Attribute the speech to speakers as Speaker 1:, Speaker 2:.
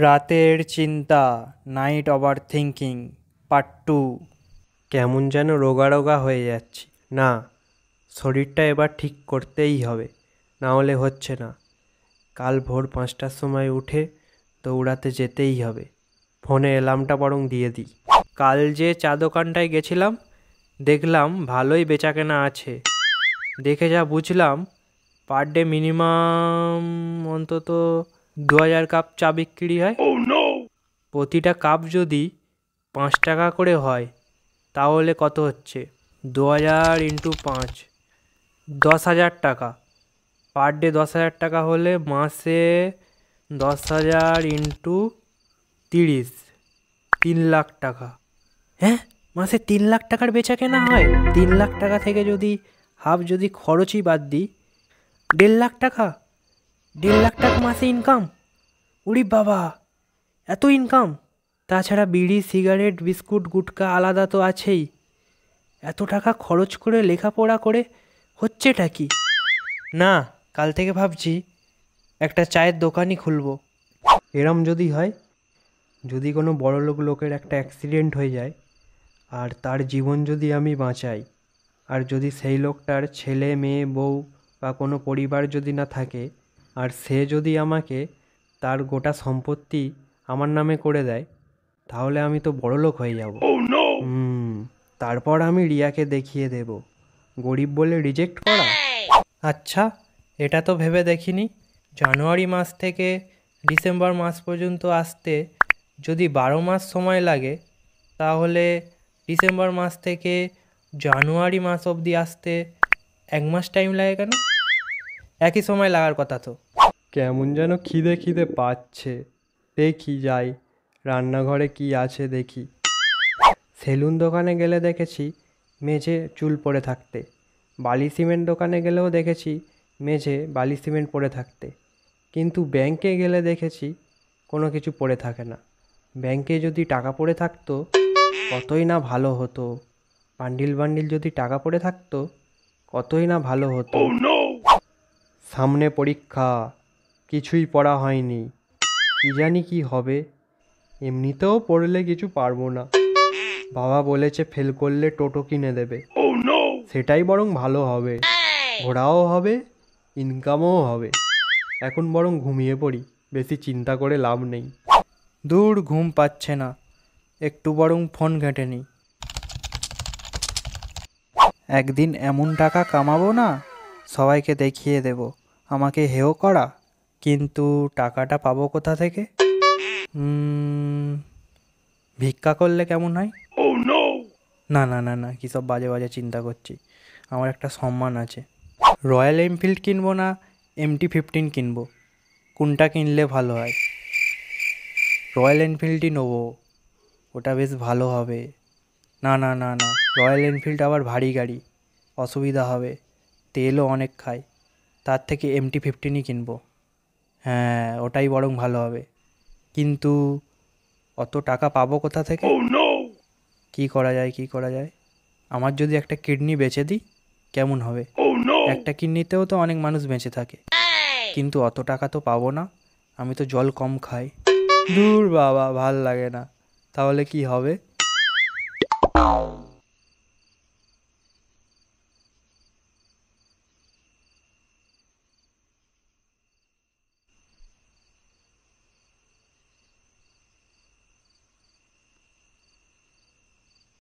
Speaker 1: রাতের চিন্তা, night over thinking, part 2।
Speaker 2: কেমন যেন রোগা রোগা হয়ে যাচ্ছি। না, শরীরটা এবার ঠিক করতেই হবে, না হলে হচ্ছে না। কাল ভোর 5টার সময় উঠে দৌড়াতে যেতেই হবে। ফোনে অ্যালার্মটা বরং দিয়ে দিই।
Speaker 1: কাল যে চা দোকানটায় গেছিলাম, দেখলাম ভালোই বেচাকেনা আছে। দেখে যা বুঝলাম, পার ডে মিনিমাম অন্তত 2000 কাপ চা বিক্রি হয়। প্রতিটা কাপ যদি 5 টাকা করে হয়, তাহলে কত হচ্ছে? 2000 ইন্টু 5, 10,000 টাকা। পার ডে 10,000 টাকা হলে মাসে 10,000 ইন্টু 30, 3 লাখ টাকা। হ্যাঁ, মাসে 3 লাখ টাকার বেচা কেনা হয়। 3 লাখ টাকা থেকে যদি হাফ যদি খরচই বাদ দিই, 1.5 লাখ টাকা। 1.5 লাখ টাকা মাসে ইনকাম। উরি বাবা, এত ইনকাম! তাছাড়া বিড়ি, সিগারেট, বিস্কুট, গুটকা আলাদা তো আছেই। এত টাকা খরচ করে লেখাপড়া করে হচ্ছেটা কি? না, কাল থেকে ভাবছি একটা চায়ের দোকানই খুলবো।
Speaker 2: এরম যদি হয়, যদি কোনো বড়লোক লোকের একটা অ্যাক্সিডেন্ট হয়ে যায় আর তার জীবন যদি আমি বাঁচাই, আর যদি সেই লোকটার ছেলে মেয়ে বউ বা কোনো পরিবার যদি না থাকে, আর সে যদি আমাকে তার গোটা সম্পত্তি আমার নামে করে দেয়, তাহলে আমি তো বড়লোক হয়ে যাব। তারপর আমি রিয়াকে দেখিয়ে দেব গরিব বলে রিজেক্ট করা।
Speaker 1: আচ্ছা, এটা তো ভেবে দেখিনি। জানুয়ারি মাস থেকে ডিসেম্বর মাস পর্যন্ত আসতে যদি 12 মাস সময় লাগে, তাহলে ডিসেম্বর মাস থেকে জানুয়ারি মাস অবধি আসতে 1 মাস টাইম লাগে কেন? একই সময় লাগার কথা তো।
Speaker 2: কেমন যেন খিদে খিদে পাচ্ছে। দেখি যাই, রান্নাঘরে কি আছে দেখি। সেলুন দোকানে গেলে দেখেছি মেঝে চুল পড়ে থাকতে। বালি সিমেন্ট দোকানে গেলেও দেখেছি মেঝে বালি সিমেন্ট পড়ে থাকতে। কিন্তু ব্যাংকে গেলে দেখেছি কোনো কিছু পড়ে থাকে না। ব্যাংকে যদি টাকা পড়ে থাকতো কতই না ভালো হতো। বান্ডিল বান্ডিল যদি টাকা পড়ে থাকতো কতই না ভালো হতো। সামনে পরীক্ষা, কিছুই পড়া হয়নি। কি জানি কি হবে। এমনিতেও পড়লে কিছু পারবো না। বাবা বলেছে ফেল করলে টোটো কিনে দেবে। সেটাই বরং ভালো হবে, ঘোরাও হবে, ইনকামও হবে। এখন বরং ঘুমিয়ে পড়ি, বেশি চিন্তা করে লাভ নেই।
Speaker 1: দূর, ঘুম পাচ্ছে না, একটু বরং ফোন ঘেঁটে নিই। একদিন এমন টাকা কামাবো না, সবাইকে দেখিয়ে দেব আমাকে হেয় করা। কিন্তু টাকাটা পাবো কোথা থেকে? ভিক্ষা করলে কেমন হয়? না না না না, কী সব বাজে বাজে চিন্তা করছি। আমার একটা সম্মান আছে। রয়্যাল এনফিল্ড কিনবো না MT-15 কিনবো? কোনটা কিনলে ভালো হয়? রয়্যাল এনফিল্ডই নেবো, ওটা বেশ ভালো হবে। না না না না, রয়্যাল এনফিল্ড আবার ভারী গাড়ি, অসুবিধা হবে, তেলও অনেক খায়। তার থেকে MT-15ই কিনবো। হ্যাঁ, ওটাই বরং ভালো হবে। কিন্তু অত টাকা পাবো কোথা থেকে? কি করা যায়, কি করা যায়? আমার যদি একটা কিডনি বেচে দিই কেমন হবে? একটা কিডনিতেও তো অনেক মানুষ বেঁচে থাকে। কিন্তু অত টাকা তো পাবো না, আমি তো জল কম খাই। দূর বাবা, ভাল লাগে না। তাহলে কি হবে?